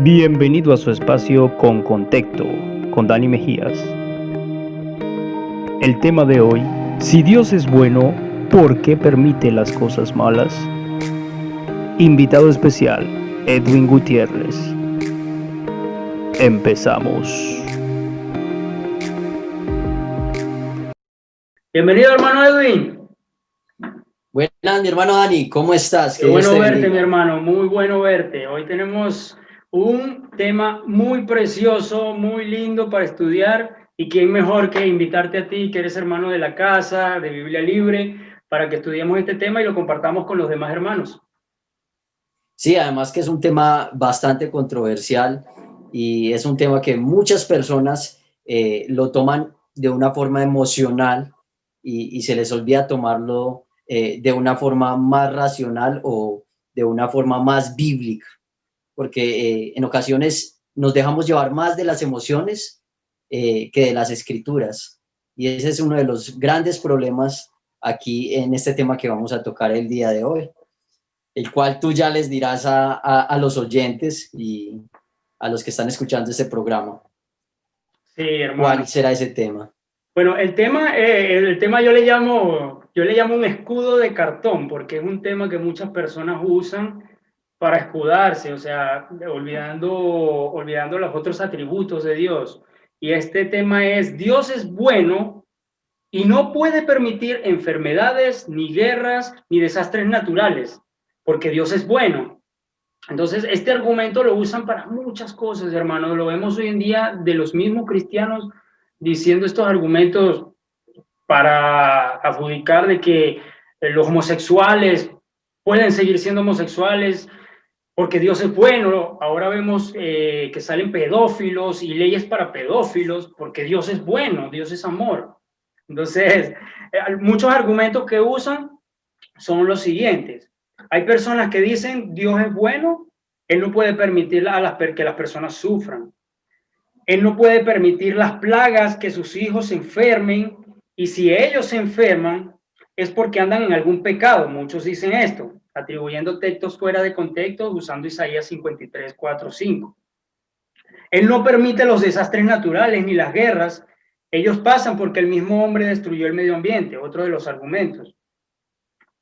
Bienvenido a su espacio Con Contexto, con Dani Mejías. El tema de hoy: si Dios es bueno, ¿por qué permite las cosas malas? Invitado especial, Edwin Gutiérrez. Empezamos. Bienvenido, hermano Edwin. Buenas, mi hermano Dani, ¿cómo estás? Qué bueno verte, mi hermano, muy bueno verte. Hoy tenemos un tema muy precioso, muy lindo para estudiar, y quién mejor que invitarte a ti, que eres hermano de la casa, de Biblia Libre, para que estudiemos este tema y lo compartamos con los demás hermanos. Sí, además que es un tema bastante controversial y es un tema que muchas personas lo toman de una forma emocional y se les olvida tomarlo de una forma más racional o de una forma más bíblica, porque en ocasiones nos dejamos llevar más de las emociones que de las escrituras. Y ese es uno de los grandes problemas aquí en este tema que vamos a tocar el día de hoy, el cual tú ya les dirás a los oyentes y a los que están escuchando este programa. Sí, hermano. ¿Cuál será ese tema? Bueno, el tema yo le llamo un escudo de cartón, porque es un tema que muchas personas usan para escudarse, o sea, olvidando los otros atributos de Dios. Y este tema es: Dios es bueno y no puede permitir enfermedades, ni guerras, ni desastres naturales, porque Dios es bueno. Entonces, este argumento lo usan para muchas cosas, hermano. Lo vemos hoy en día de los mismos cristianos diciendo estos argumentos para adjudicar de que los homosexuales pueden seguir siendo homosexuales porque Dios es bueno. Ahora vemos que salen pedófilos y leyes para pedófilos porque Dios es bueno, Dios es amor. Entonces, muchos argumentos que usan son los siguientes. Hay personas que dicen: Dios es bueno, Él no puede permitir que las personas sufran. Él no puede permitir las plagas, que sus hijos se enfermen, y si ellos se enferman es porque andan en algún pecado. Muchos dicen esto, atribuyendo textos fuera de contexto, usando Isaías 53, 4, 5. Él no permite los desastres naturales ni las guerras. Ellos pasan porque el mismo hombre destruyó el medio ambiente, otro de los argumentos.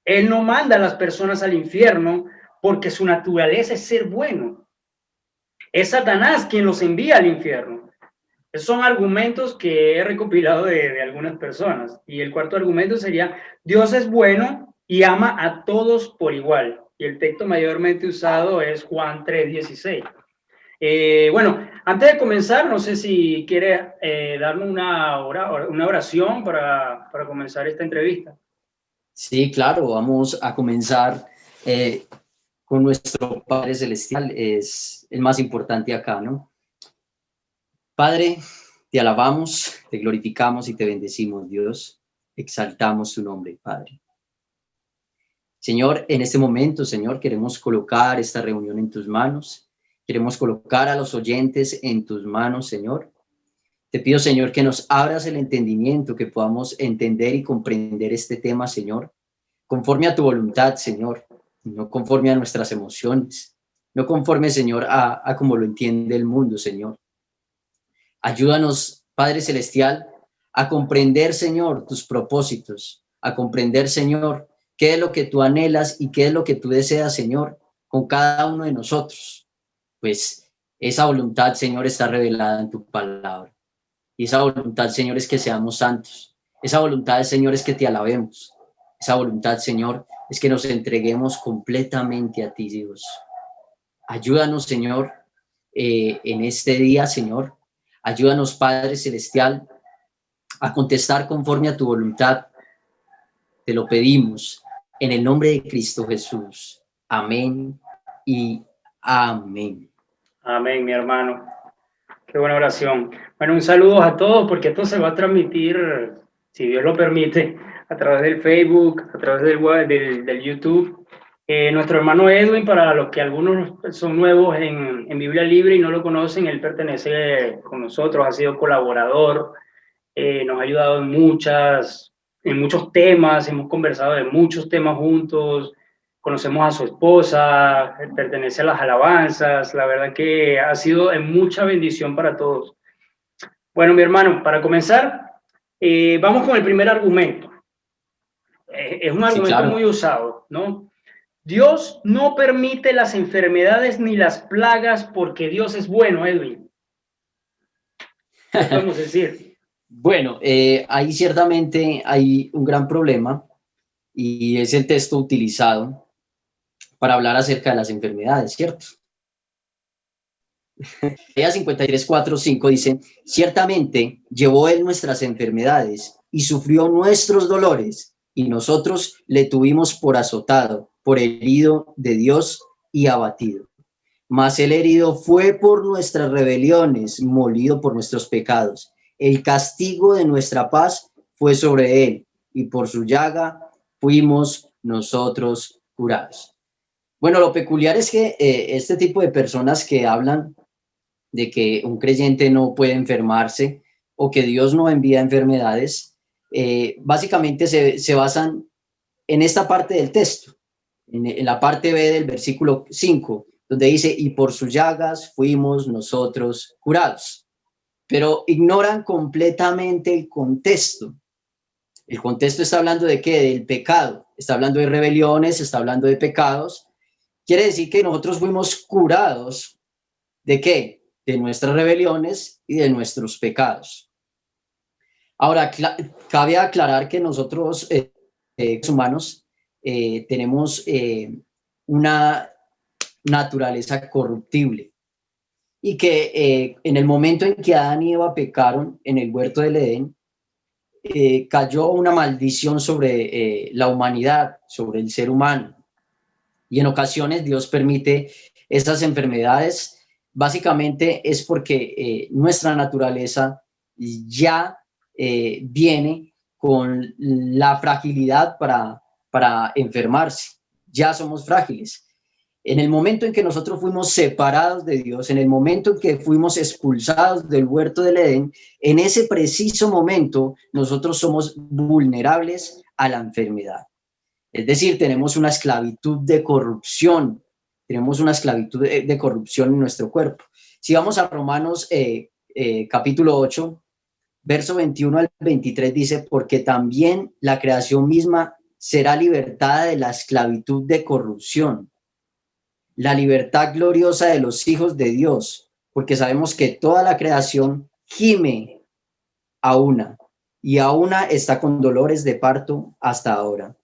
Él no manda a las personas al infierno porque su naturaleza es ser bueno. Es Satanás quien los envía al infierno. Esos son argumentos que he recopilado de algunas personas. Y el cuarto argumento sería: Dios es bueno y ama a todos por igual. Y el texto mayormente usado es Juan 3:16. Bueno, antes de comenzar, no sé si quiere darme una oración para comenzar esta entrevista. Sí, claro, vamos a comenzar con nuestro Padre Celestial, es el más importante acá, ¿no? Padre, te alabamos, te glorificamos y te bendecimos, Dios. Exaltamos tu nombre, Padre. Señor, en este momento, Señor, queremos colocar esta reunión en tus manos. Queremos colocar a los oyentes en tus manos, Señor. Te pido, Señor, que nos abras el entendimiento, que podamos entender y comprender este tema, Señor, conforme a tu voluntad, Señor, no conforme a nuestras emociones, no conforme, Señor, a como lo entiende el mundo, Señor. Ayúdanos, Padre Celestial, a comprender, Señor, tus propósitos, a comprender, Señor, qué es lo que tú anhelas y qué es lo que tú deseas, Señor, con cada uno de nosotros. Pues esa voluntad, Señor, está revelada en tu palabra. Y esa voluntad, Señor, es que seamos santos. Esa voluntad, Señor, es que te alabemos. Esa voluntad, Señor, es que nos entreguemos completamente a ti, Dios. Ayúdanos, Señor, en este día, Señor. Ayúdanos, Padre Celestial, a contestar conforme a tu voluntad. Te lo pedimos en el nombre de Cristo Jesús. Amén y amén. Amén, mi hermano. Qué buena oración. Bueno, un saludo a todos, porque esto se va a transmitir, si Dios lo permite, a través del Facebook, a través del YouTube. Nuestro hermano Edwin, para los que algunos son nuevos en Biblia Libre y no lo conocen, él pertenece con nosotros, ha sido colaborador, nos ha ayudado en muchos temas, hemos conversado de muchos temas juntos, conocemos a su esposa, pertenece a las alabanzas. La verdad que ha sido de mucha bendición para todos. Bueno, mi hermano, para comenzar, vamos con el primer argumento. Es un argumento claro. muy usado, ¿no? Dios no permite las enfermedades ni las plagas porque Dios es bueno, Edwin. ¿Qué podemos decir? Bueno, ahí ciertamente hay un gran problema y es el texto utilizado para hablar acerca de las enfermedades, ¿cierto? Isaías 53, 4, 5 dice, ciertamente llevó él nuestras enfermedades y sufrió nuestros dolores, y nosotros le tuvimos por azotado, por herido de Dios y abatido. Mas el herido fue por nuestras rebeliones, molido por nuestros pecados. El castigo de nuestra paz fue sobre él, y por su llaga fuimos nosotros curados. Bueno, lo peculiar es que este tipo de personas que hablan de que un creyente no puede enfermarse o que Dios no envía enfermedades, básicamente se basan en esta parte del texto, en la parte B del versículo 5, donde dice, y por sus llagas fuimos nosotros curados. Pero ignoran completamente el contexto. El contexto está hablando de ¿qué? Del pecado. Está hablando de rebeliones, está hablando de pecados. Quiere decir que nosotros fuimos curados ¿de qué? De nuestras rebeliones y de nuestros pecados. Ahora, cabe aclarar que nosotros, humanos, tenemos una naturaleza corruptible y que en el momento en que Adán y Eva pecaron en el huerto del Edén, cayó una maldición sobre la humanidad, sobre el ser humano. Y en ocasiones Dios permite esas enfermedades. Básicamente es porque nuestra naturaleza ya viene con la fragilidad para enfermarse. Ya somos frágiles. En el momento en que nosotros fuimos separados de Dios, en el momento en que fuimos expulsados del huerto del Edén, en ese preciso momento nosotros somos vulnerables a la enfermedad. Es decir, tenemos una esclavitud de corrupción, tenemos una esclavitud de corrupción en nuestro cuerpo. Si vamos a Romanos capítulo 8, verso 21 al 23 dice, porque también la creación misma será libertada de la esclavitud de corrupción, la libertad gloriosa de los hijos de Dios, porque sabemos que toda la creación gime a una, y a una está con dolores de parto hasta ahora.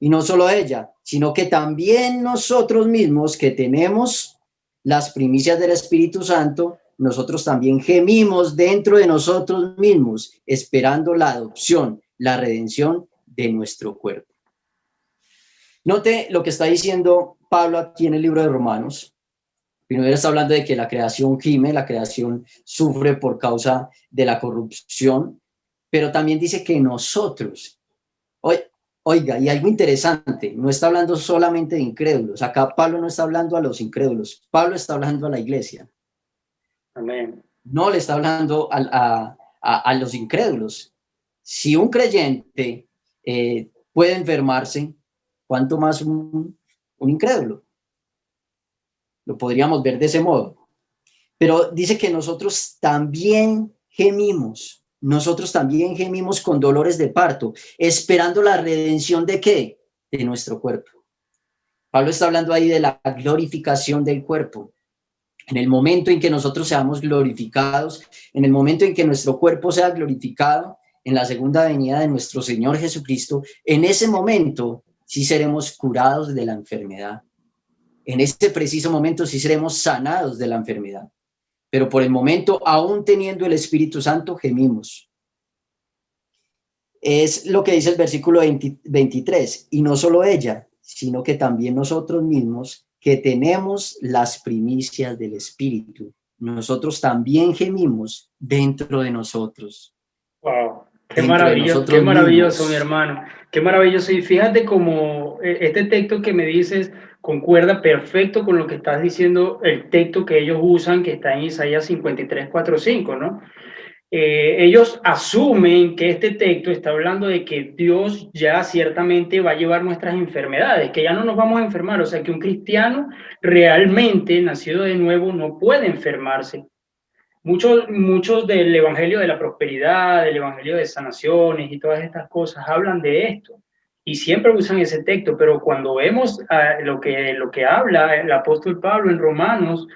Y no solo ella, sino que también nosotros mismos que tenemos las primicias del Espíritu Santo, nosotros también gemimos dentro de nosotros mismos, esperando la adopción, la redención de nuestro cuerpo. Note lo que está diciendo Pablo aquí en el libro de Romanos. Primero está hablando de que la creación gime, la creación sufre por causa de la corrupción, pero también dice que nosotros, oiga, y algo interesante, no está hablando solamente de incrédulos. Acá Pablo no está hablando a los incrédulos, Pablo está hablando a la iglesia. Amén. No le está hablando a los incrédulos. Si un creyente puede enfermarse, ¿cuánto más un incrédulo? Lo podríamos ver de ese modo. Pero dice que nosotros también gemimos con dolores de parto, esperando la redención ¿de qué? De nuestro cuerpo. Pablo está hablando ahí de la glorificación del cuerpo. En el momento en que nosotros seamos glorificados, en el momento en que nuestro cuerpo sea glorificado, en la segunda venida de nuestro Señor Jesucristo, en ese momento sí seremos curados de la enfermedad. En ese preciso momento sí seremos sanados de la enfermedad. Pero por el momento, aún teniendo el Espíritu Santo, gemimos. Es lo que dice el versículo 23. Y no solo ella, sino que también nosotros mismos, que tenemos las primicias del Espíritu. Nosotros también gemimos dentro de nosotros. Wow, qué maravilloso, mi hermano. Qué maravilloso. Y fíjate cómo este texto que me dices concuerda perfecto con lo que estás diciendo, el texto que ellos usan, que está en Isaías 53, 4, 5, ¿no? ellos asumen que este texto está hablando de que Dios ya ciertamente va a llevar nuestras enfermedades, que ya no nos vamos a enfermar, o sea que un cristiano realmente nacido de nuevo no puede enfermarse. Muchos del evangelio de la prosperidad, del evangelio de sanaciones y todas estas cosas hablan de esto y siempre usan ese texto, pero cuando vemos lo que habla el apóstol Pablo en Romanos,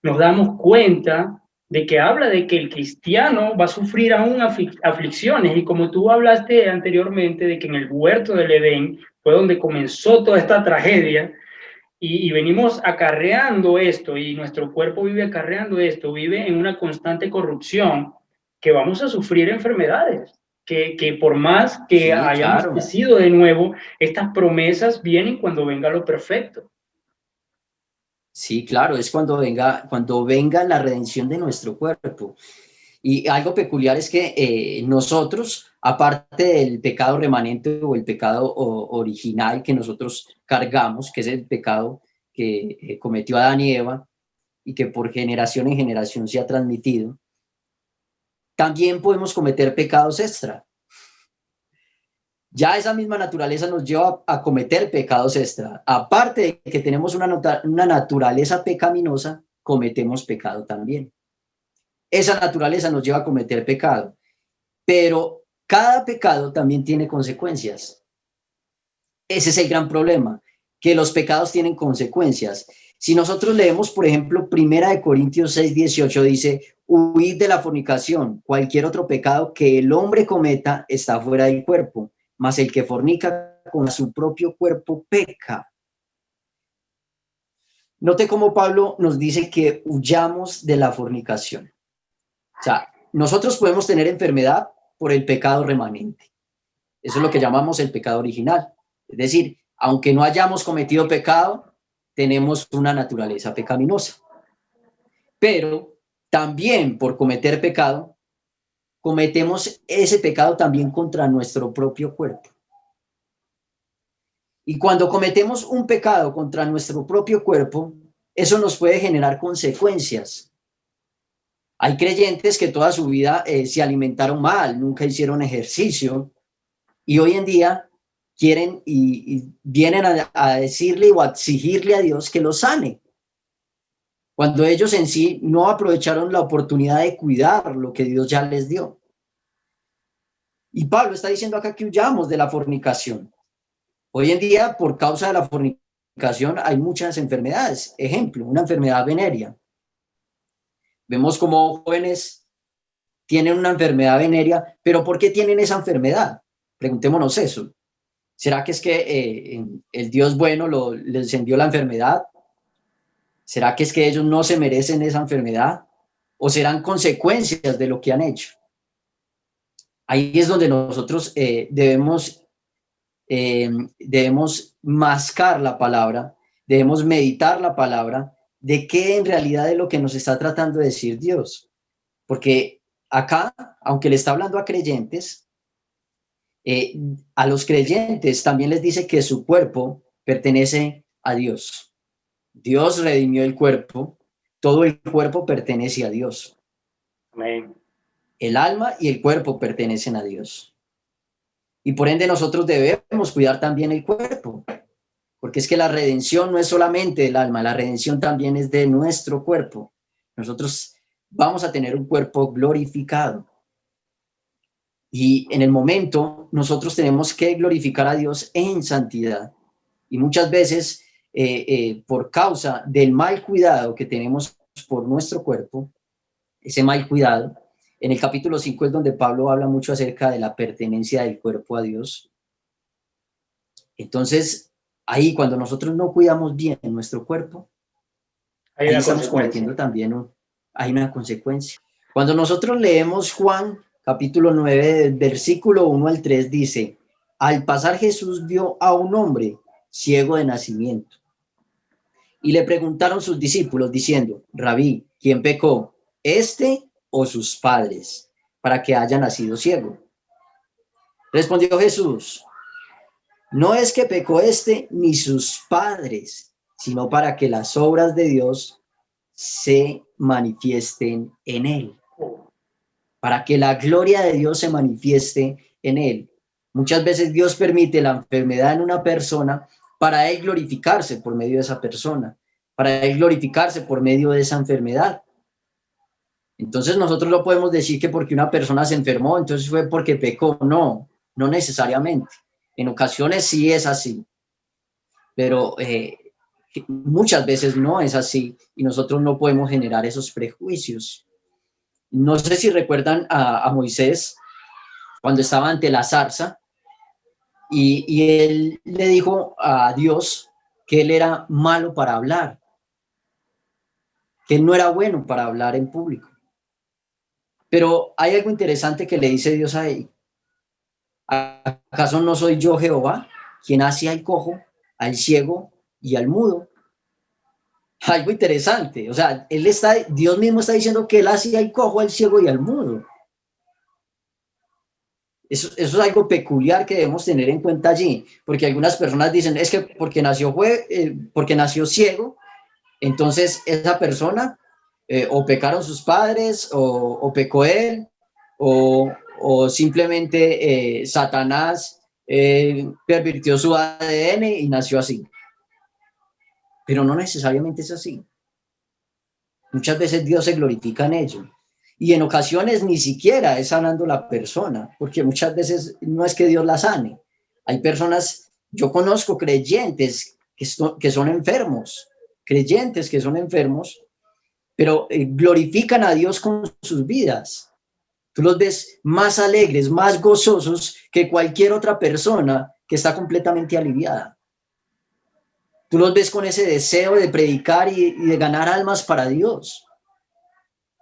nos damos cuenta de que habla de que el cristiano va a sufrir aún aflicciones, y como tú hablaste anteriormente de que en el huerto del Edén fue donde comenzó toda esta tragedia, y venimos acarreando esto, y nuestro cuerpo vive acarreando esto, vive en una constante corrupción, que vamos a sufrir enfermedades, que por más que Sí, hayamos claro. nacido de nuevo, estas promesas vienen cuando venga lo perfecto. Sí, claro, es cuando venga la redención de nuestro cuerpo. Y algo peculiar es que nosotros, aparte del pecado remanente o el pecado original que nosotros cargamos, que es el pecado que cometió Adán y Eva y que por generación en generación se ha transmitido, también podemos cometer pecados extra. Ya esa misma naturaleza nos lleva a cometer pecados extra. Aparte de que tenemos una naturaleza pecaminosa, cometemos pecado también. Esa naturaleza nos lleva a cometer pecado. Pero cada pecado también tiene consecuencias. Ese es el gran problema, que los pecados tienen consecuencias. Si nosotros leemos, por ejemplo, 1 Corintios 6:18, dice, huid de la fornicación, cualquier otro pecado que el hombre cometa está fuera del cuerpo, mas el que fornica con su propio cuerpo peca. Note cómo Pablo nos dice que huyamos de la fornicación. O sea, nosotros podemos tener enfermedad por el pecado remanente. Eso es lo que llamamos el pecado original. Es decir, aunque no hayamos cometido pecado, tenemos una naturaleza pecaminosa. Pero también por cometer pecado, cometemos ese pecado también contra nuestro propio cuerpo. Y cuando cometemos un pecado contra nuestro propio cuerpo, eso nos puede generar consecuencias. Hay creyentes que toda su vida se alimentaron mal, nunca hicieron ejercicio, y hoy en día quieren y vienen a decirle o a exigirle a Dios que los sane, cuando ellos en sí no aprovecharon la oportunidad de cuidar lo que Dios ya les dio. Y Pablo está diciendo acá que huyamos de la fornicación. Hoy en día, por causa de la fornicación, hay muchas enfermedades. Ejemplo, una enfermedad venérea. Vemos como jóvenes tienen una enfermedad venérea, pero ¿por qué tienen esa enfermedad? Preguntémonos eso. ¿Será que es que el Dios bueno les envió la enfermedad? ¿Será que es que ellos no se merecen esa enfermedad? ¿O serán consecuencias de lo que han hecho? Ahí es donde nosotros debemos mascar la palabra, debemos meditar la palabra, de qué en realidad es lo que nos está tratando de decir Dios. Porque acá, aunque le está hablando a creyentes, a los creyentes también les dice que su cuerpo pertenece a Dios. Dios redimió el cuerpo, todo el cuerpo pertenece a Dios. Amén. El alma y el cuerpo pertenecen a Dios. Y por ende nosotros debemos cuidar también el cuerpo, porque es que la redención no es solamente del alma, la redención también es de nuestro cuerpo. Nosotros vamos a tener un cuerpo glorificado. Y en el momento nosotros tenemos que glorificar a Dios en santidad. Y muchas veces, por causa del mal cuidado que tenemos por nuestro cuerpo, ese mal cuidado, en el capítulo 5 es donde Pablo habla mucho acerca de la pertenencia del cuerpo a Dios. Entonces, ahí cuando nosotros no cuidamos bien nuestro cuerpo, ahí estamos cometiendo también hay una consecuencia. Cuando nosotros leemos Juan capítulo 9, versículo 1 al 3, dice, al pasar Jesús vio a un hombre ciego de nacimiento y le preguntaron sus discípulos diciendo, Rabí, ¿quién pecó, este o sus padres, para que haya nacido ciego? Respondió Jesús, no es que pecó este ni sus padres, sino para que las obras de Dios se manifiesten en él. para que la gloria de Dios se manifieste en él. Muchas veces Dios permite la enfermedad en una persona para él glorificarse por medio de esa persona, para él glorificarse por medio de esa enfermedad. Entonces nosotros no podemos decir que porque una persona se enfermó, entonces fue porque pecó. No, no necesariamente. En ocasiones sí es así, pero muchas veces no es así y nosotros no podemos generar esos prejuicios. No sé si recuerdan a Moisés cuando estaba ante la zarza y él le dijo a Dios que él era malo para hablar, que él no era bueno para hablar en público. Pero hay algo interesante que le dice Dios a él. ¿Acaso no soy yo Jehová, quien hace al cojo, al ciego y al mudo? Algo interesante. O sea, Dios mismo está diciendo que él hace al cojo, al ciego y al mudo. Eso es algo peculiar que debemos tener en cuenta allí, porque algunas personas dicen, es que porque nació ciego, entonces esa persona o pecaron sus padres o pecó él o simplemente Satanás pervirtió su ADN y nació así. Pero no necesariamente es así. Muchas veces Dios se glorifica en ello. Y en ocasiones ni siquiera es sanando la persona, porque muchas veces no es que Dios la sane. Hay personas, yo conozco creyentes que son enfermos, creyentes que son enfermos, pero glorifican a Dios con sus vidas. Tú los ves más alegres, más gozosos que cualquier otra persona que está completamente aliviada. Tú los ves con ese deseo de predicar y de ganar almas para Dios.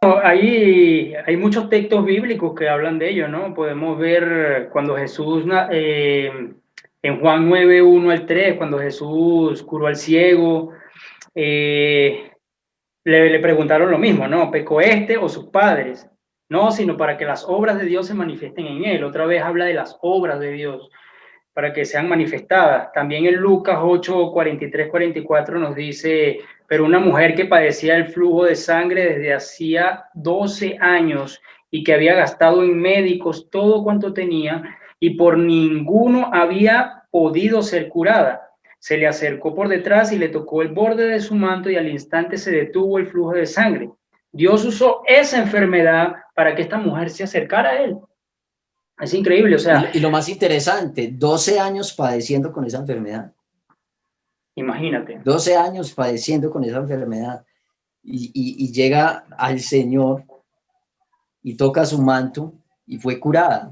Hay muchos textos bíblicos que hablan de ello, ¿no? Podemos ver cuando Jesús, en Juan 9, 1 al 3, cuando Jesús curó al ciego, le preguntaron lo mismo, ¿no? ¿Pecó este o sus padres? No, sino para que las obras de Dios se manifiesten en él. Otra vez habla de las obras de Dios, para que sean manifestadas. También en Lucas 8, 43, 44 nos dice, pero una mujer que padecía el flujo de sangre desde hacía 12 años y que había gastado en médicos todo cuanto tenía y por ninguno había podido ser curada. Se le acercó por detrás y le tocó el borde de su manto y al instante se detuvo el flujo de sangre. Dios usó esa enfermedad para que esta mujer se acercara a él. Es increíble, o sea. Y lo más interesante, 12 años padeciendo con esa enfermedad. Imagínate. 12 años padeciendo con esa enfermedad. Y llega al Señor y toca su manto y fue curada.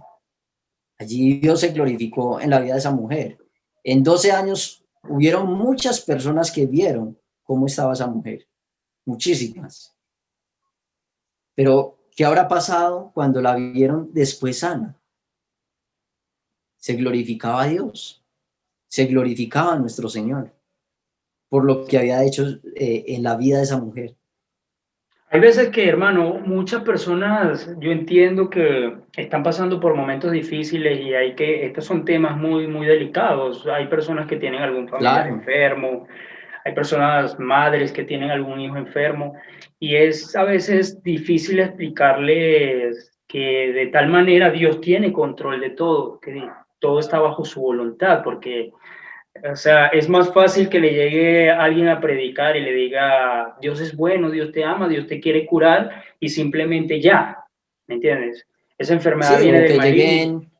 Allí Dios se glorificó en la vida de esa mujer. En 12 años hubieron muchas personas que vieron cómo estaba esa mujer. Muchísimas. Pero, ¿qué habrá pasado cuando la vieron después sana? Se glorificaba a Dios, se glorificaba a nuestro Señor por lo que había hecho en la vida de esa mujer. Hay veces que, hermano, muchas personas, yo entiendo que están pasando por momentos difíciles y estos son temas muy, muy delicados. Hay personas que tienen algún familiar enfermo, hay personas, madres que tienen algún hijo enfermo y es a veces difícil explicarles que de tal manera Dios tiene control de todo, que todo está bajo su voluntad, porque, o sea, es más fácil que le llegue a alguien a predicar y le diga, Dios es bueno, Dios te ama, Dios te quiere curar, y simplemente ya, ¿me entiendes? Esa enfermedad viene del maligno.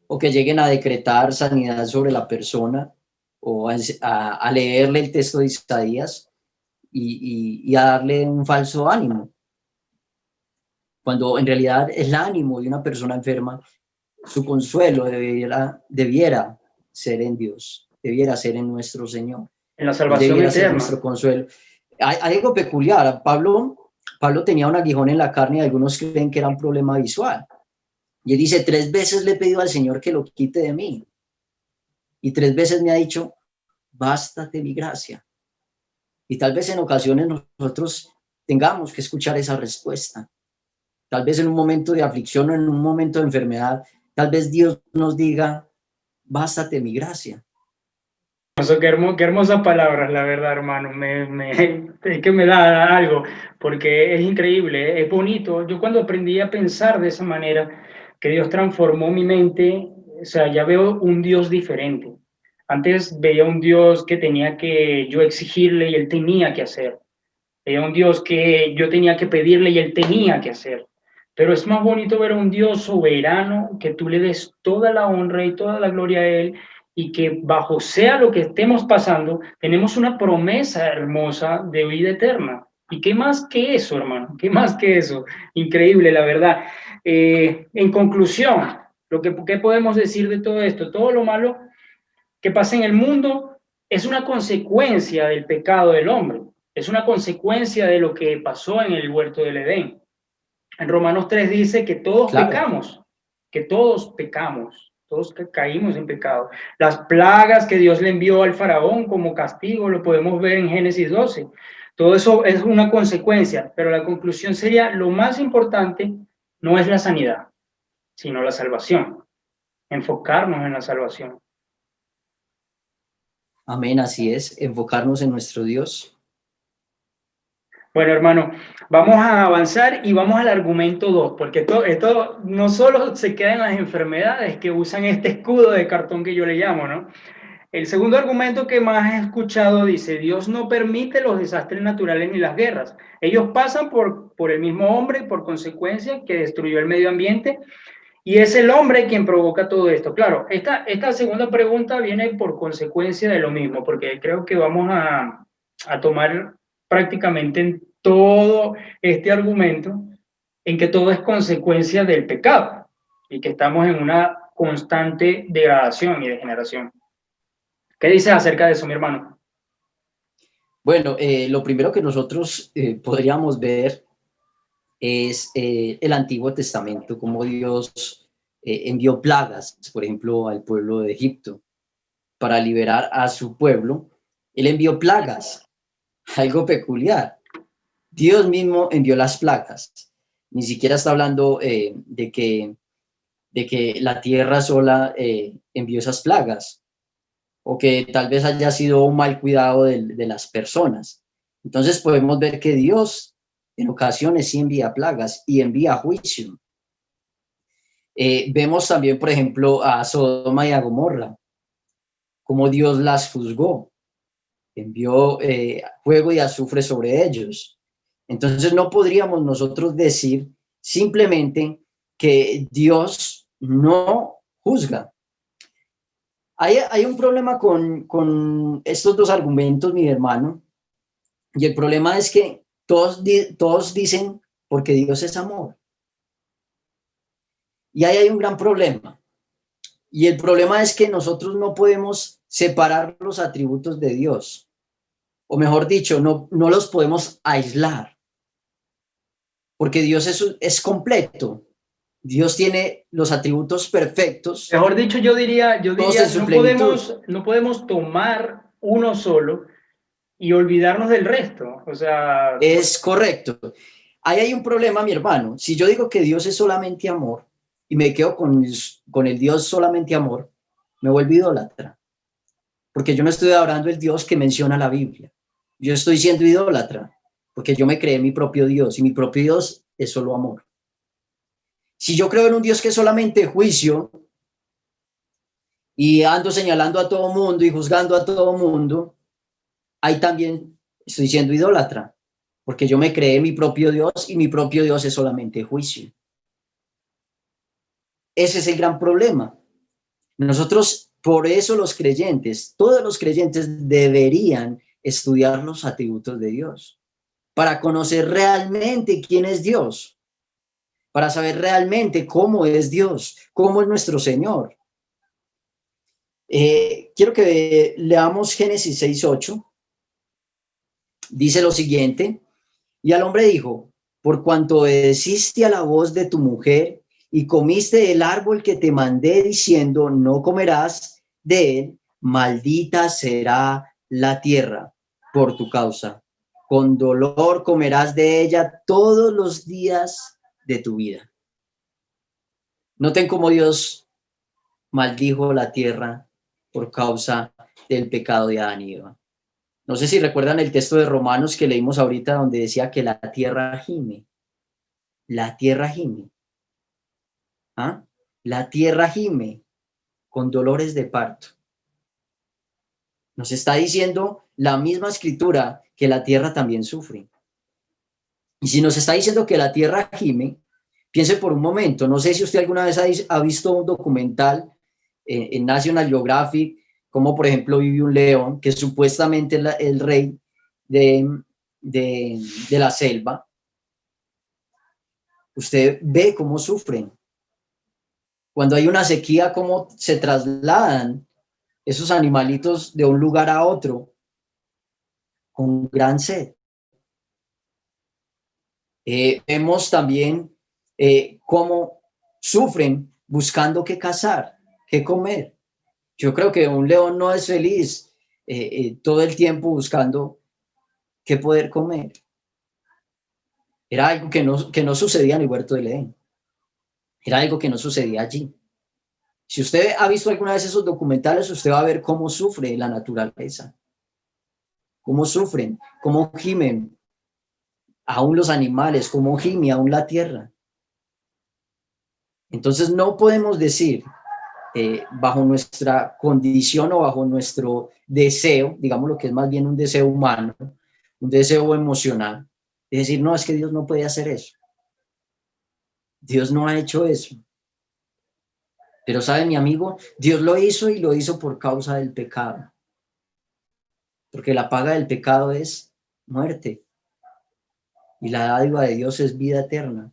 O que lleguen a decretar sanidad sobre la persona, o a leerle el texto de Isaías y a darle un falso ánimo. Cuando en realidad el ánimo de una persona enferma, su consuelo debiera ser en Dios, debiera ser en nuestro Señor. En la salvación debiera ser nuestro consuelo. Hay algo peculiar. Pablo tenía un aguijón en la carne y algunos creen que era un problema visual. Y él dice, 3 veces le he pedido al Señor que lo quite de mí. Y 3 veces me ha dicho, bástate mi gracia. Y tal vez en ocasiones nosotros tengamos que escuchar esa respuesta. Tal vez en un momento de aflicción o en un momento de enfermedad, tal vez Dios nos diga, bástate mi gracia. hermoso, qué hermosas palabras, la verdad, hermano. Es que me da algo, porque es increíble, es bonito. Yo cuando aprendí a pensar de esa manera, que Dios transformó mi mente, o sea, ya veo un Dios diferente. Antes veía un Dios que tenía que yo exigirle y él tenía que hacer. Veía un Dios que yo tenía que pedirle y él tenía que hacer. Pero es más bonito ver a un Dios soberano, que tú le des toda la honra y toda la gloria a él, y que bajo sea lo que estemos pasando, tenemos una promesa hermosa de vida eterna. ¿Y qué más que eso, hermano? ¿Qué más que eso? Increíble, la verdad. En conclusión, ¿qué podemos decir de todo esto? Todo lo malo que pasa en el mundo es una consecuencia del pecado del hombre, es una consecuencia de lo que pasó en el huerto del Edén. En Romanos 3 dice que todos Claro. pecamos, todos caímos en pecado. Las plagas que Dios le envió al faraón como castigo lo podemos ver en Génesis 12. Todo eso es una consecuencia, pero la conclusión sería, lo más importante no es la sanidad, sino la salvación, enfocarnos en la salvación. Amén, así es, enfocarnos en nuestro Dios. Bueno, hermano, vamos a avanzar y vamos al argumento 2, porque esto no solo se queda en las enfermedades que usan este escudo de cartón que yo le llamo, ¿no? El segundo argumento que más he escuchado dice, Dios no permite los desastres naturales ni las guerras. Ellos pasan por el mismo hombre, por consecuencia, que destruyó el medio ambiente, y es el hombre quien provoca todo esto. Claro, esta segunda pregunta viene por consecuencia de lo mismo, porque creo que vamos a tomar prácticamente en todo este argumento en que todo es consecuencia del pecado y que estamos en una constante degradación y degeneración. ¿Qué dices acerca de eso, mi hermano? Bueno, lo primero que nosotros podríamos ver es el Antiguo Testamento, cómo Dios envió plagas, por ejemplo, al pueblo de Egipto, para liberar a su pueblo. Él envió plagas, algo peculiar. Dios mismo envió las plagas. Ni siquiera está hablando de que la tierra sola envió esas plagas, o que tal vez haya sido un mal cuidado de las personas. Entonces podemos ver que Dios en ocasiones sí envía plagas y envía juicio. Vemos también, por ejemplo, a Sodoma y a Gomorra, cómo Dios las juzgó, envió fuego y azufre sobre ellos. Entonces no podríamos nosotros decir simplemente que Dios no juzga. Hay un problema con estos dos argumentos, mi hermano, y el problema es que todos dicen porque Dios es amor. Y ahí hay un gran problema. Y el problema es que nosotros no podemos separar los atributos de Dios. O mejor dicho, no los podemos aislar. Porque Dios es completo. Dios tiene los atributos perfectos. Mejor dicho, yo diría no plenitud. podemos tomar uno solo y olvidarnos del resto. O sea, Es correcto. Ahí hay un problema, mi hermano. Si yo digo que Dios es solamente amor y me quedo con el Dios solamente amor, me vuelvo idólatra. Porque yo no estoy adorando el Dios que menciona la Biblia. Yo estoy siendo idólatra porque yo me creé mi propio Dios y mi propio Dios es solo amor. Si yo creo en un Dios que es solamente juicio y ando señalando a todo mundo y juzgando a todo mundo, ahí también estoy siendo idólatra, porque yo me creé mi propio Dios y mi propio Dios es solamente juicio. Ese es el gran problema. Nosotros, por eso los creyentes, todos los creyentes deberían estudiar los atributos de Dios, para conocer realmente quién es Dios, para saber realmente cómo es Dios, cómo es nuestro Señor. Quiero que leamos Génesis 6:8. Dice lo siguiente: y al hombre dijo, por cuanto obedeciste a la voz de tu mujer y comiste del árbol que te mandé diciendo, no comerás de él, maldita será la tierra por tu causa. Con dolor comerás de ella todos los días de tu vida. Noten cómo Dios maldijo la tierra por causa del pecado de Adán y Eva. No sé si recuerdan el texto de Romanos que leímos ahorita donde decía que la tierra gime. La tierra gime. ¿Ah? La tierra gime con dolores de parto. Nos está diciendo la misma escritura que la tierra también sufre. Y si nos está diciendo que la tierra gime, piense por un momento, no sé si usted alguna vez ha visto un documental en National Geographic, como por ejemplo vive un león, que supuestamente es el rey de la selva. Usted ve cómo sufren. Cuando hay una sequía, cómo se trasladan esos animalitos de un lugar a otro con gran sed. Vemos también cómo sufren buscando qué cazar, qué comer. Yo creo que un león no es feliz todo el tiempo buscando qué poder comer. Era algo que no sucedía en el huerto del Edén. Era algo que no sucedía allí. Si usted ha visto alguna vez esos documentales, usted va a ver cómo sufre la naturaleza. Cómo sufren, cómo gimen aún los animales, cómo gime aún la tierra. Entonces no podemos decir bajo nuestra condición o bajo nuestro deseo, digamos lo que es más bien un deseo humano, un deseo emocional, es decir, no, es que Dios no puede hacer eso. Dios no ha hecho eso. Pero sabe, mi amigo, Dios lo hizo y lo hizo por causa del pecado. Porque la paga del pecado es muerte. Y la dádiva de Dios es vida eterna.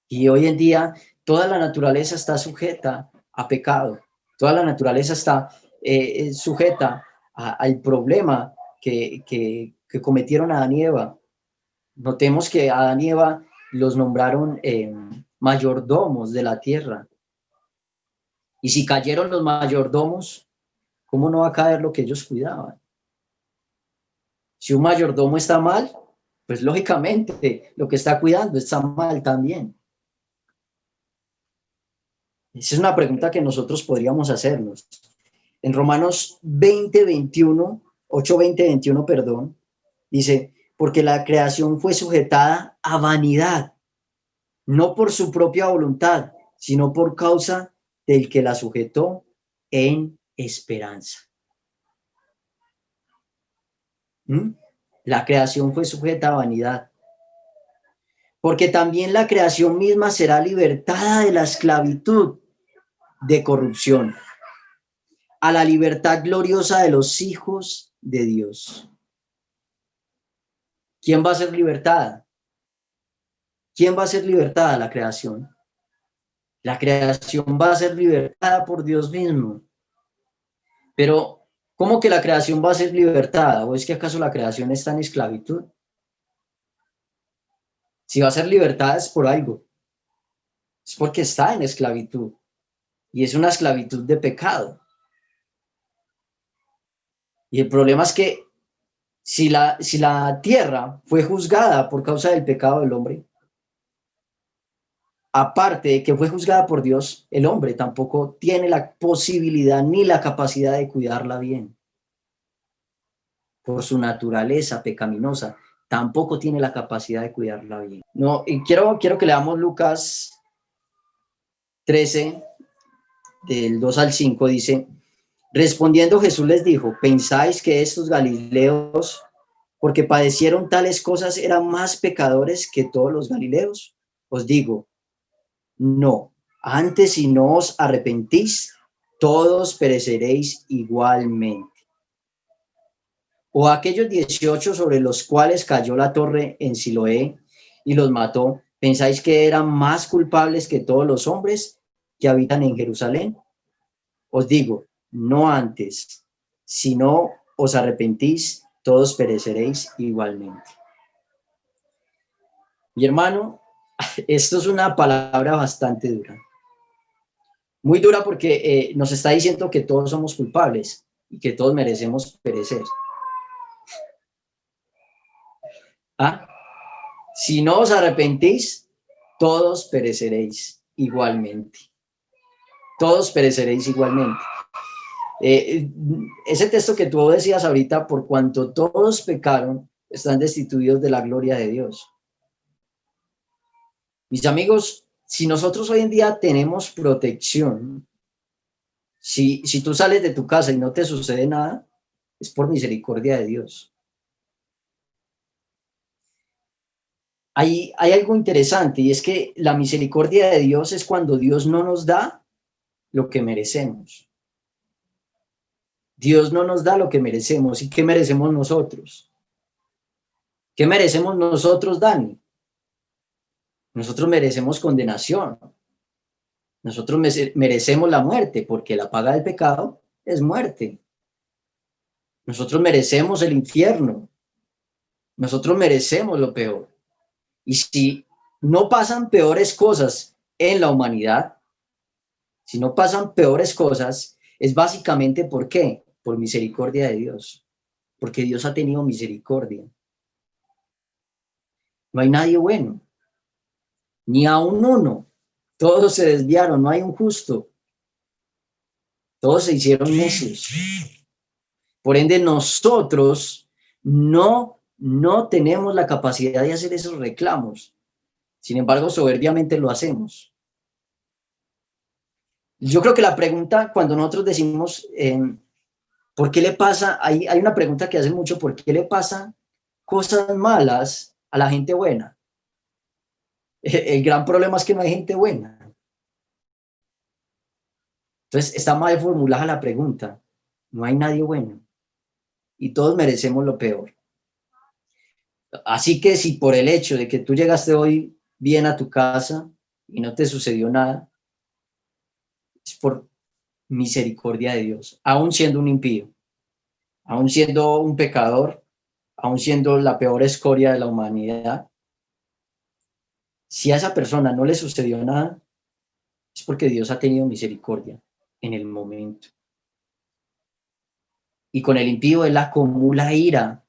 Y hoy en día toda la naturaleza está sujeta a pecado. Toda la naturaleza está sujeta al problema que cometieron Adán y Eva. Notemos que Adán y Eva los nombraron mayordomos de la tierra. Y si cayeron los mayordomos, ¿cómo no va a caer lo que ellos cuidaban? Si un mayordomo está mal, pues lógicamente lo que está cuidando está mal también. Esa es una pregunta que nosotros podríamos hacernos. En Romanos 8:20, 21, dice, porque la creación fue sujetada a vanidad, no por su propia voluntad, sino por causa del que la sujetó en esperanza. La creación fue sujeta a vanidad, porque también la creación misma será libertada de la esclavitud de corrupción a la libertad gloriosa de los hijos de Dios. ¿Quién va a ser libertada? ¿Quién va a ser libertada? La creación. La creación va a ser libertada por Dios mismo. Pero, ¿cómo que la creación va a ser libertada? ¿O es que acaso la creación está en esclavitud? Si va a ser libertada es por algo. Es porque está en esclavitud. Y es una esclavitud de pecado. Y el problema es que si la tierra fue juzgada por causa del pecado del hombre, aparte de que fue juzgada por Dios, el hombre tampoco tiene la posibilidad ni la capacidad de cuidarla bien. Por su naturaleza pecaminosa, tampoco tiene la capacidad de cuidarla bien. No, y quiero que leamos Lucas 13, del 2 al 5, dice, respondiendo Jesús les dijo, ¿pensáis que estos galileos, porque padecieron tales cosas, eran más pecadores que todos los galileos? Os digo, no, antes si no os arrepentís, todos pereceréis igualmente. O aquellos 18 sobre los cuales cayó la torre en Siloé y los mató, ¿pensáis que eran más culpables que todos los hombres que habitan en Jerusalén? Os digo, no antes, si no os arrepentís, todos pereceréis igualmente. Mi hermano, esto es una palabra bastante dura. Muy dura porque nos está diciendo que todos somos culpables y que todos merecemos perecer. ¿Ah? Si no os arrepentís, todos pereceréis igualmente. Todos pereceréis igualmente. Ese texto que tú decías ahorita, por cuanto todos pecaron, están destituidos de la gloria de Dios. Mis amigos, si nosotros hoy en día tenemos protección, si tú sales de tu casa y no te sucede nada, es por misericordia de Dios. Hay algo interesante, y es que la misericordia de Dios es cuando Dios no nos da lo que merecemos. Dios no nos da lo que merecemos. ¿Y qué merecemos nosotros? ¿Qué merecemos nosotros, Dani? Nosotros merecemos condenación. Nosotros merecemos la muerte, porque la paga del pecado es muerte. Nosotros merecemos el infierno. Nosotros merecemos lo peor. Y si no pasan peores cosas en la humanidad, si no pasan peores cosas, es básicamente ¿por qué? Por misericordia de Dios. Porque Dios ha tenido misericordia. No hay nadie bueno, ni aun uno. Todos se desviaron, no hay un justo. Todos se hicieron necios. Por ende, nosotros no tenemos la capacidad de hacer esos reclamos. Sin embargo, soberbiamente lo hacemos. Yo creo que la pregunta, cuando nosotros decimos, ¿por qué le pasa? Hay una pregunta que hacen mucho, ¿por qué le pasan cosas malas a la gente buena? El gran problema es que no hay gente buena. Entonces, está mal formulada la pregunta. No hay nadie bueno. Y todos merecemos lo peor. Así que si por el hecho de que tú llegaste hoy bien a tu casa y no te sucedió nada, es por misericordia de Dios, aún siendo un impío, aún siendo un pecador, aún siendo la peor escoria de la humanidad. Si a esa persona no le sucedió nada, es porque Dios ha tenido misericordia en el momento. Y con el impío Él acumula ira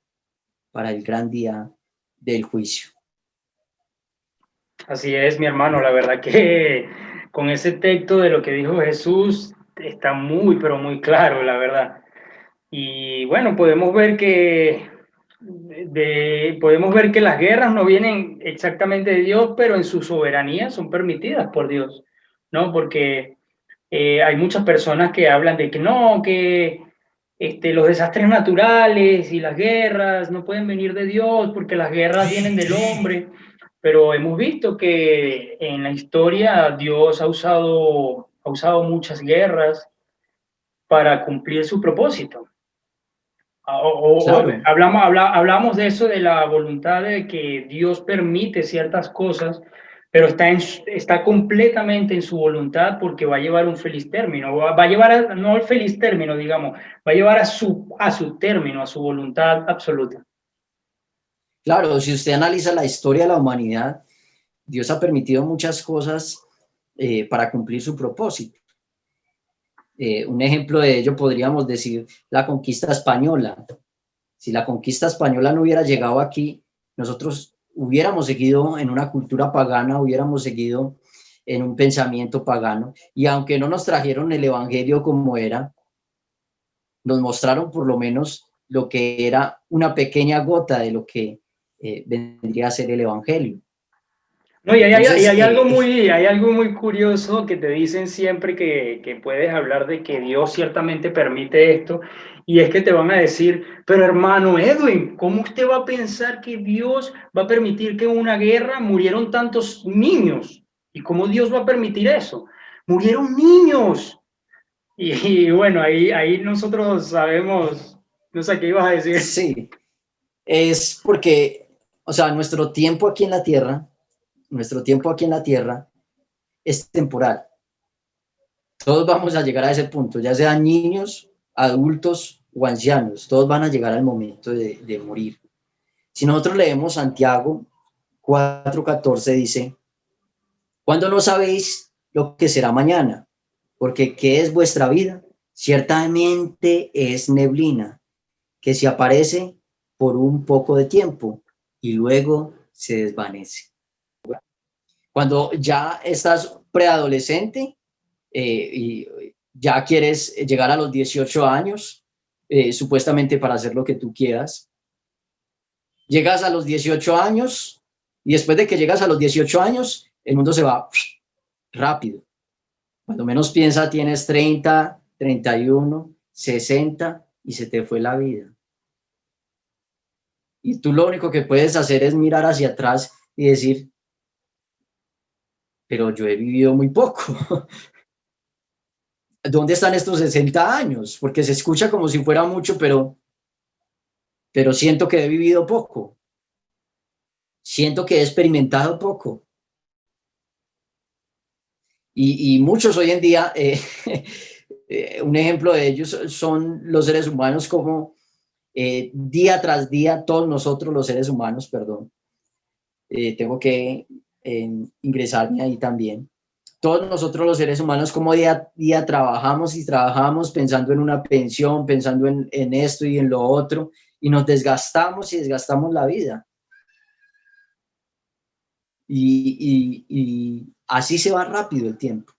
para el gran día del juicio. Así es, mi hermano, la verdad que con ese texto de lo que dijo Jesús está muy, pero muy claro, la verdad. Y bueno, podemos ver que las guerras no vienen exactamente de Dios, pero en su soberanía son permitidas por Dios, ¿no? Porque hay muchas personas que hablan de que no, que los desastres naturales y las guerras no pueden venir de Dios porque las guerras vienen del hombre, pero hemos visto que en la historia Dios ha usado muchas guerras para cumplir su propósito. Claro, Hablamos de eso, de la voluntad de que Dios permite ciertas cosas, pero está completamente en su voluntad porque va a llevar un feliz término, va a llevar, no el feliz término, digamos, va a llevar a su término, a su voluntad absoluta. claro, si usted analiza la historia de la humanidad, Dios ha permitido muchas cosas para cumplir su propósito. Un ejemplo de ello podríamos decir la conquista española. Si la conquista española no hubiera llegado aquí, nosotros hubiéramos seguido en una cultura pagana, hubiéramos seguido en un pensamiento pagano, y aunque no nos trajeron el evangelio como era, nos mostraron por lo menos lo que era una pequeña gota de lo que vendría a ser el evangelio. No, y Entonces, hay algo muy curioso que te dicen siempre que puedes hablar de que Dios ciertamente permite esto, y es que te van a decir, pero hermano Edwin, ¿cómo usted va a pensar que Dios va a permitir que en una guerra murieron tantos niños? ¿Y cómo Dios va a permitir eso? ¡Murieron niños! Y bueno, ahí nosotros sabemos, no sé qué ibas a decir. sí, es porque, o sea, nuestro tiempo aquí en la tierra es temporal. Todos vamos a llegar a ese punto, ya sean niños, adultos o ancianos, todos van a llegar al momento de morir. Si nosotros leemos Santiago 4:14, dice, ¿cuándo no sabéis lo que será mañana? Porque ¿qué es vuestra vida? Ciertamente es neblina, que se aparece por un poco de tiempo y luego se desvanece. Cuando ya estás preadolescente y ya quieres llegar a los 18 años, supuestamente para hacer lo que tú quieras. Llegas a los 18 años y después de que llegas a los 18 años, el mundo se va rápido. Cuando menos piensa, tienes 30, 31, 60 y se te fue la vida. Y tú lo único que puedes hacer es mirar hacia atrás y decir, pero yo he vivido muy poco. ¿Dónde están estos 60 años? Porque se escucha como si fuera mucho, pero siento que he vivido poco. Siento que he experimentado poco. Y muchos hoy en día, un ejemplo de ellos son los seres humanos como día tras día, todos nosotros los seres humanos, perdón, tengo que ingresarme ahí también. Todos nosotros los seres humanos como día a día trabajamos y trabajamos pensando en una pensión, pensando en esto y en lo otro, y nos desgastamos y desgastamos la vida. Y así se va rápido el tiempo,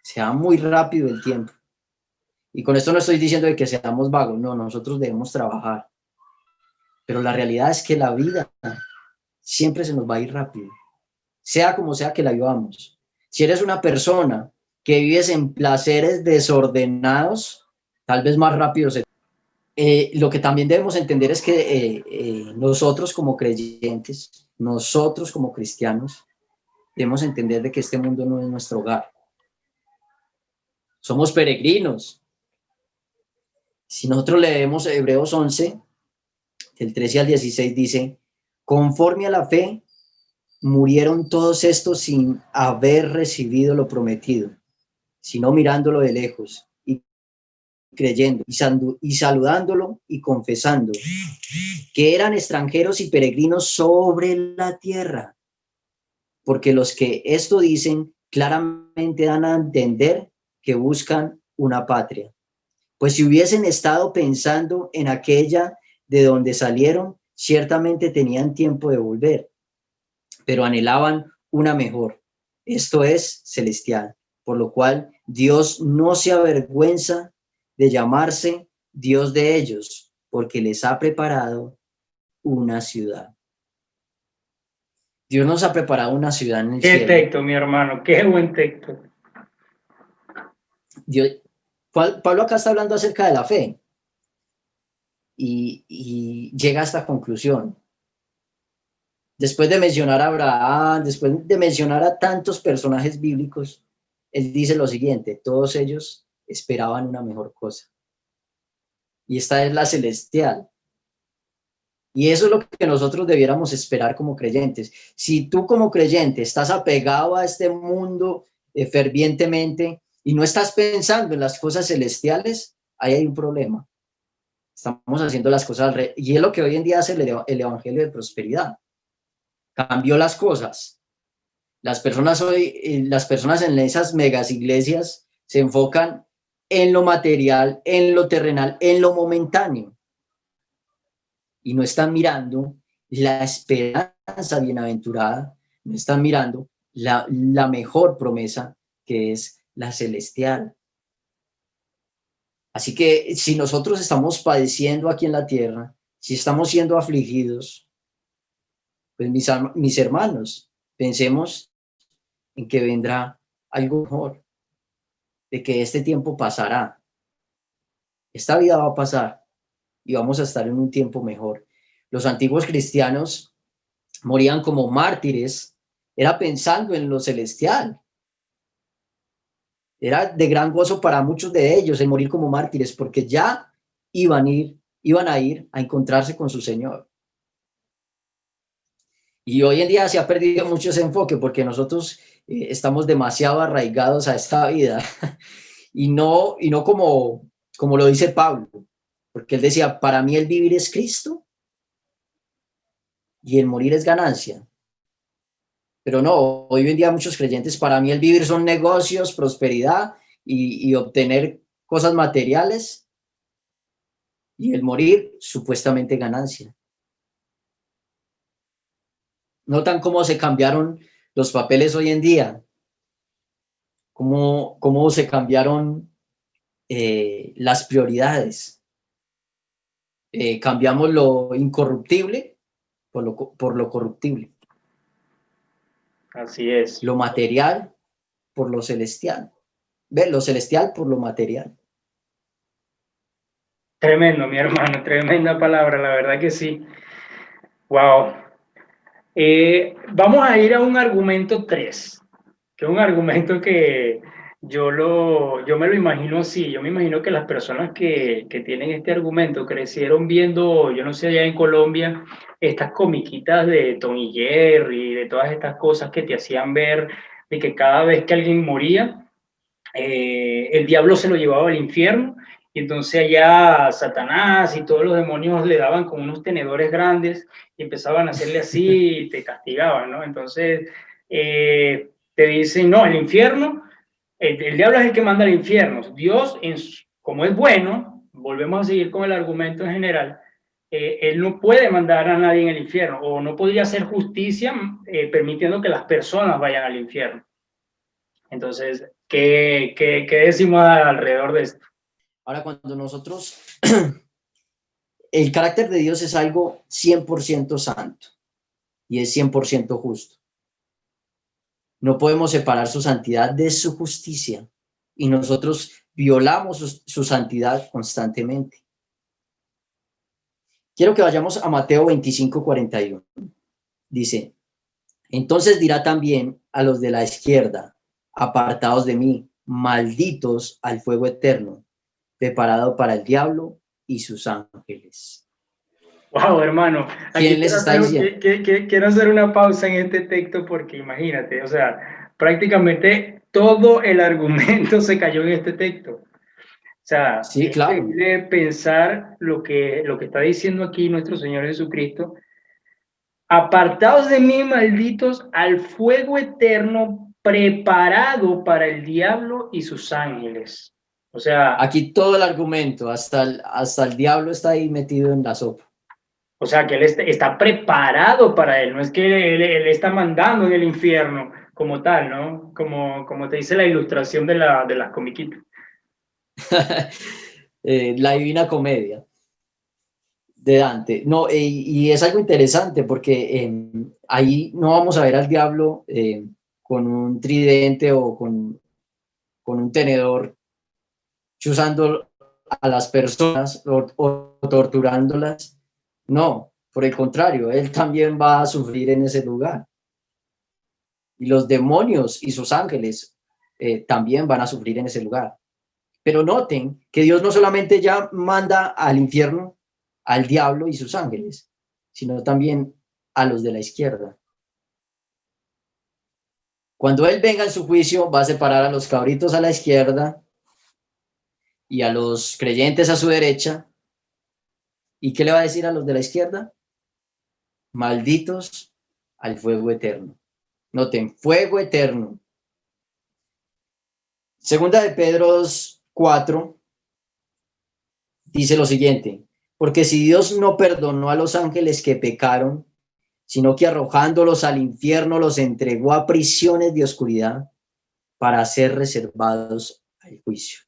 se va muy rápido el tiempo. Y con esto no estoy diciendo de que seamos vagos, no, nosotros debemos trabajar. Pero la realidad es que la vida siempre se nos va a ir rápido, sea como sea que la vivamos. Si eres una persona que vives en placeres desordenados, tal vez más rápido se... lo que también debemos entender es que nosotros como creyentes, nosotros como cristianos, debemos entender de que este mundo no es nuestro hogar. Somos peregrinos. Si nosotros leemos Hebreos 11, del 13 al 16, dice, conforme a la fe, murieron todos estos sin haber recibido lo prometido, sino mirándolo de lejos y creyendo y saludándolo y confesando que eran extranjeros y peregrinos sobre la tierra. Porque los que esto dicen claramente dan a entender que buscan una patria. Pues si hubiesen estado pensando en aquella de donde salieron, ciertamente tenían tiempo de volver, pero anhelaban una mejor, esto es celestial, por lo cual Dios no se avergüenza de llamarse Dios de ellos, porque les ha preparado una ciudad. Dios nos ha preparado una ciudad en el Qué cielo. texto, mi hermano, qué buen texto. Dios, Pablo acá está hablando acerca de la fe y llega a esta conclusión. Después de mencionar a Abraham, después de mencionar a tantos personajes bíblicos, él dice lo siguiente, todos ellos esperaban una mejor cosa. Y esta es la celestial. Y eso es lo que nosotros debiéramos esperar como creyentes. Si tú como creyente estás apegado a este mundo fervientemente y no estás pensando en las cosas celestiales, ahí hay un problema. Estamos haciendo las cosas y es lo que hoy en día hace el evangelio de prosperidad. Cambió las cosas. Las personas en esas megas iglesias se enfocan en lo material, en lo terrenal, en lo momentáneo. Y no están mirando la esperanza bienaventurada, no están mirando la mejor promesa que es la celestial. Así que si nosotros estamos padeciendo aquí en la tierra, si estamos siendo afligidos, pues mis hermanos, pensemos en que vendrá algo mejor, de que este tiempo pasará. Esta vida va a pasar y vamos a estar en un tiempo mejor. Los antiguos cristianos morían como mártires, era pensando en lo celestial. Era de gran gozo para muchos de ellos el morir como mártires, porque ya iban a ir a encontrarse con su Señor. Y hoy en día se ha perdido mucho ese enfoque porque nosotros estamos demasiado arraigados a esta vida y no como lo dice Pablo, porque él decía, para mí el vivir es Cristo y el morir es ganancia. Pero no, hoy en día muchos creyentes, para mí el vivir son negocios, prosperidad y obtener cosas materiales y el morir supuestamente ganancia. Notan cómo se cambiaron los papeles hoy en día, cómo se cambiaron las prioridades. Cambiamos lo incorruptible por lo corruptible, Así es. lo material por lo celestial. ¿Ves? Lo celestial por lo material. Tremendo, mi hermano, tremenda palabra, la verdad que sí. Wow. Vamos a ir a un argumento 3, que es un argumento que yo me lo imagino así. Yo me imagino que las personas que tienen este argumento crecieron viendo, yo no sé, allá en Colombia, estas comiquitas de Tom y Jerry, de todas estas cosas que te hacían ver de que cada vez que alguien moría, el diablo se lo llevaba al infierno, y entonces allá Satanás y todos los demonios le daban con unos tenedores grandes y empezaban a hacerle así y te castigaban, ¿no? Entonces te dicen, no, el infierno, el diablo es el que manda al infierno. Dios, como es bueno, volvemos a seguir con el argumento en general, él no puede mandar a nadie en el infierno, o no podría hacer justicia permitiendo que las personas vayan al infierno. Entonces, ¿qué decimos alrededor de esto? Ahora, cuando nosotros, el carácter de Dios es algo 100% santo y es 100% justo. No podemos separar su santidad de su justicia y nosotros violamos su santidad constantemente. Quiero que vayamos a Mateo 25:41. Dice, entonces dirá también a los de la izquierda, apartados de mí, malditos al fuego eterno, preparado para el diablo y sus ángeles. Wow, hermano, aquí ¿Quién les está diciendo? quiero hacer una pausa en este texto porque imagínate, o sea, prácticamente todo el argumento se cayó en este texto. O sea, Sí, es claro. increíble pensar lo que está diciendo aquí nuestro Señor Jesucristo. Apartados de mí, malditos, al fuego eterno preparado para el diablo y sus ángeles. O sea, Aquí todo el argumento, hasta el diablo está ahí metido en la sopa. que él está preparado para él, no es que él está mandando en el infierno como tal, ¿no? Como te dice la ilustración de las comiquitas. La Divina Comedia de Dante. No, y es algo interesante porque ahí no vamos a ver al diablo con un tridente o con un tenedor chuzando a las personas o torturándolas. No, por el contrario, él también va a sufrir en ese lugar. Y los demonios y sus ángeles también van a sufrir en ese lugar. Pero noten que Dios no solamente ya manda al infierno al diablo y sus ángeles, sino también a los de la izquierda. Cuando Él venga en su juicio, va a separar a los cabritos a la izquierda y a los creyentes a su derecha. ¿Y qué le va a decir a los de la izquierda? Malditos al fuego eterno. Noten, fuego eterno. Segunda de Pedro 4 dice lo siguiente, porque si Dios no perdonó a los ángeles que pecaron, sino que arrojándolos al infierno los entregó a prisiones de oscuridad para ser reservados al juicio.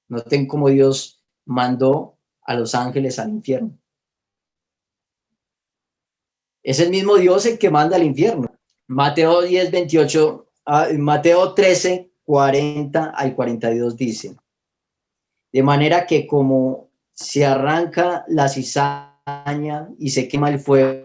Noten cómo Dios mandó a los ángeles al infierno. Es el mismo Dios el que manda al infierno. Mateo 10:28, Mateo 13:40 al 42 dice, de manera que como se arranca la cizaña y se quema el fuego,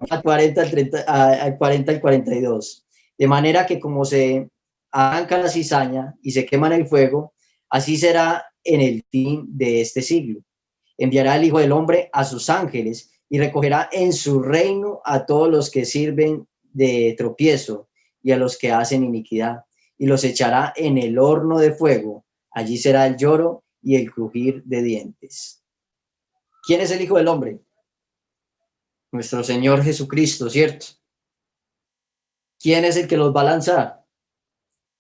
al 40 al 30, al 40 al 42. De manera que como se arranca la cizaña y se quema en el fuego, así será en el fin de este siglo. Enviará el Hijo del Hombre a sus ángeles y recogerá en su reino a todos los que sirven de tropiezo y a los que hacen iniquidad, y los echará en el horno de fuego. Allí será el lloro y el crujir de dientes. ¿Quién es el Hijo del Hombre? Nuestro Señor Jesucristo, ¿cierto? ¿Quién es el que los va a lanzar?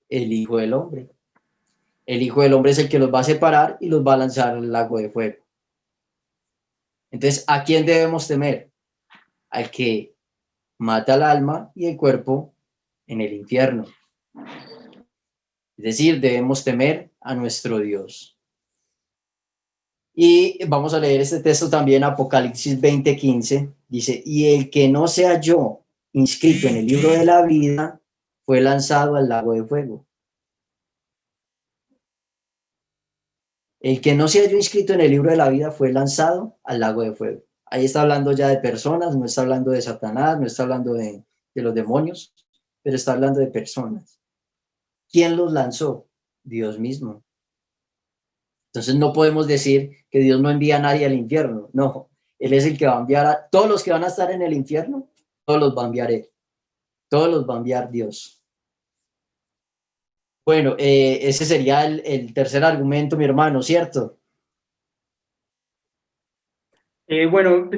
El Hijo del Hombre. El Hijo del Hombre es el que los va a separar y los va a lanzar al lago de fuego. Entonces, ¿a quién debemos temer? Al que mata el alma y el cuerpo en el infierno. Es decir, debemos temer a nuestro Dios. Y vamos a leer este texto también, Apocalipsis 20:15. Dice, y el que no sea yo inscrito en el libro de la vida fue lanzado al lago de fuego. El que no sea yo inscrito en el libro de la vida fue lanzado al lago de fuego. Ahí está hablando ya de personas, no está hablando de Satanás, no está hablando de los demonios, pero está hablando de personas. ¿Quién los lanzó? Dios mismo. Entonces no podemos decir que Dios no envía a nadie al infierno. No, Él es el que va a enviar a todos los que van a estar en el infierno, todos los va a enviar Él. Todos los va a enviar Dios. Bueno, ese sería el tercer argumento, mi hermano, ¿cierto? Bueno,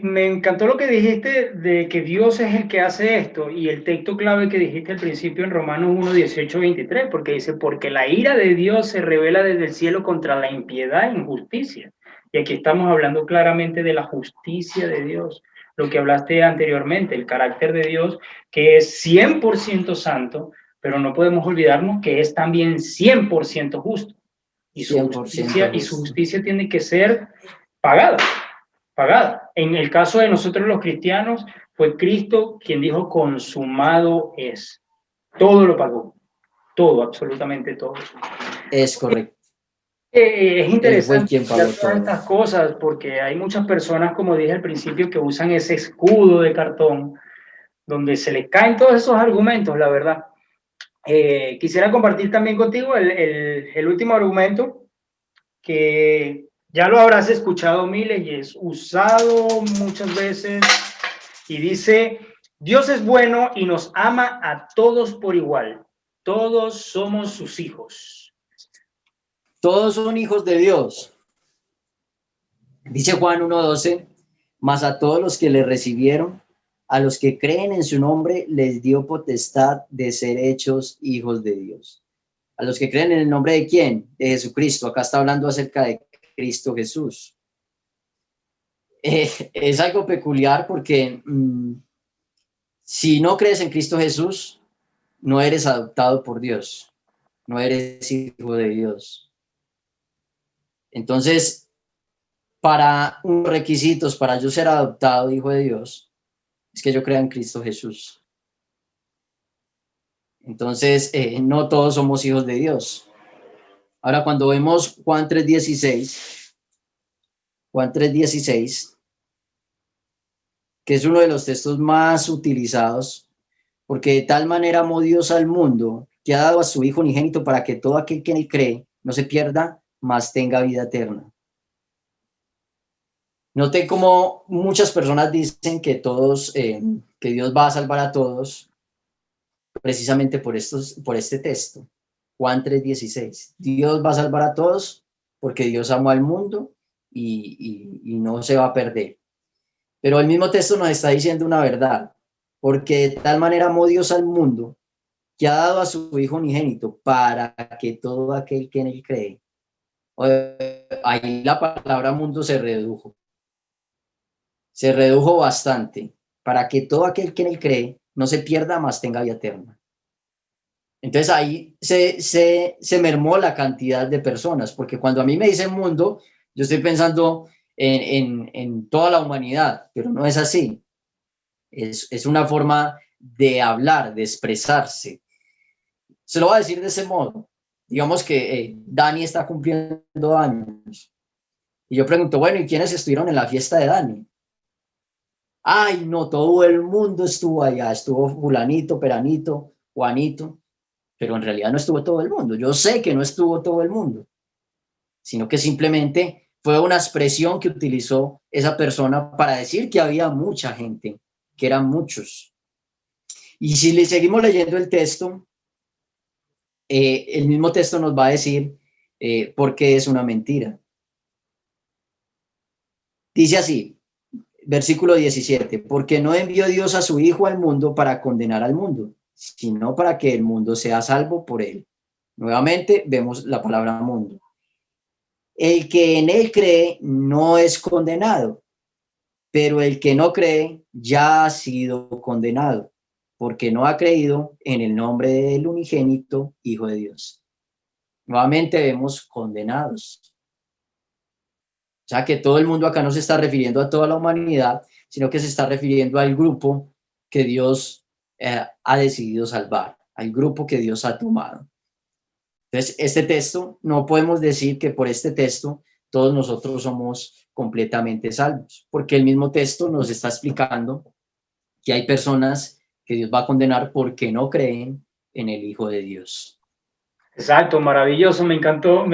me encantó lo que dijiste de que Dios es el que hace esto y el texto clave que dijiste al principio en Romanos 1, 18, 23, porque dice, porque la ira de Dios se revela desde el cielo contra la impiedad e injusticia. Y aquí estamos hablando claramente de la justicia de Dios, lo que hablaste anteriormente, el carácter de Dios que es 100% santo, pero no podemos olvidarnos que es también 100% justo. Y su 100% justicia tiene que ser pagada. En el caso de nosotros los cristianos, fue Cristo quien dijo, consumado es. Todo lo pagó. Todo, absolutamente todo. Es correcto. Es Él fue interesante quien pagó todas todo. estas cosas porque hay muchas personas, como dije al principio, que usan ese escudo de cartón donde se les caen todos esos argumentos, la verdad. Quisiera compartir también contigo el último argumento que ya lo habrás escuchado miles y es usado muchas veces y dice, Dios es bueno y nos ama a todos por igual. Todos somos sus hijos. Todos son hijos de Dios. Dice Juan 1:12, mas a todos los que le recibieron, a los que creen en su nombre, les dio potestad de ser hechos hijos de Dios. A los que creen en el nombre de ¿quién? De Jesucristo. Acá está hablando acerca de Cristo Jesús. Es algo peculiar porque si no crees en Cristo Jesús, no eres adoptado por Dios, no eres hijo de Dios. Entonces, para unos requisitos para yo ser adoptado hijo de Dios, es que yo crea en Cristo Jesús. Entonces, no todos somos hijos de Dios. Ahora, cuando vemos Juan 3:16, que es uno de los textos más utilizados, porque de tal manera amó Dios al mundo, que ha dado a su Hijo unigénito para que todo aquel que en él cree no se pierda, mas tenga vida eterna. Noté como muchas personas dicen que todos, que Dios va a salvar a todos, precisamente por este texto, Juan 3:16. Dios va a salvar a todos porque Dios amó al mundo y no se va a perder. Pero el mismo texto nos está diciendo una verdad, porque de tal manera amó Dios al mundo que ha dado a su Hijo unigénito para que todo aquel que en él cree. Ahí la palabra mundo se redujo bastante, para que todo aquel que en él cree no se pierda, mas tenga vida eterna. Entonces ahí se mermó la cantidad de personas, porque cuando a mí me dicen mundo, yo estoy pensando en toda la humanidad, pero no es así. Es una forma de hablar, de expresarse. Se lo voy a decir de ese modo. Digamos que Dani está cumpliendo años. Y yo pregunto, bueno, ¿y quiénes estuvieron en la fiesta de Dani? Ay, no, todo el mundo estuvo allá. Estuvo fulanito, peranito, Juanito. Pero en realidad no estuvo todo el mundo. Yo sé que no estuvo todo el mundo, sino que simplemente fue una expresión que utilizó esa persona para decir que había mucha gente, que eran muchos. Y si le seguimos leyendo el texto, el mismo texto nos va a decir por qué es una mentira. Dice así, versículo 17, porque no envió Dios a su Hijo al mundo para condenar al mundo, sino para que el mundo sea salvo por él. Nuevamente vemos la palabra mundo. El que en él cree no es condenado, pero el que no cree ya ha sido condenado, porque no ha creído en el nombre del unigénito Hijo de Dios. Nuevamente vemos condenados. O sea que todo el mundo acá no se está refiriendo a toda la humanidad, sino que se está refiriendo al grupo que Dios ha decidido salvar, al grupo que Dios ha tomado. Entonces, este texto, no podemos decir que por este texto todos nosotros somos completamente salvos, porque el mismo texto nos está explicando que hay personas que Dios va a condenar porque no creen en el Hijo de Dios. Exacto, maravilloso. Me encantó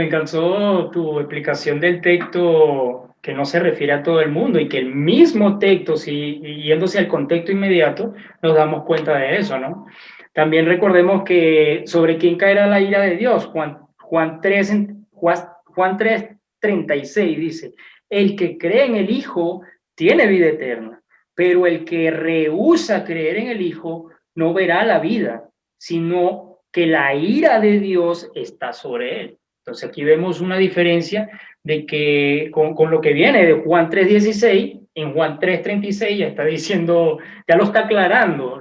tu explicación del texto, que no se refiere a todo el mundo y que el mismo texto, si yéndose al contexto inmediato, nos damos cuenta de eso, ¿no? También recordemos que sobre quién caerá la ira de Dios. Juan 3:36 dice: el que cree en el Hijo tiene vida eterna, pero el que rehúsa creer en el Hijo no verá la vida, sino que la ira de Dios está sobre él. Entonces aquí vemos una diferencia de que con lo que viene de Juan 3:16, en Juan 3:36 ya está diciendo, ya lo está aclarando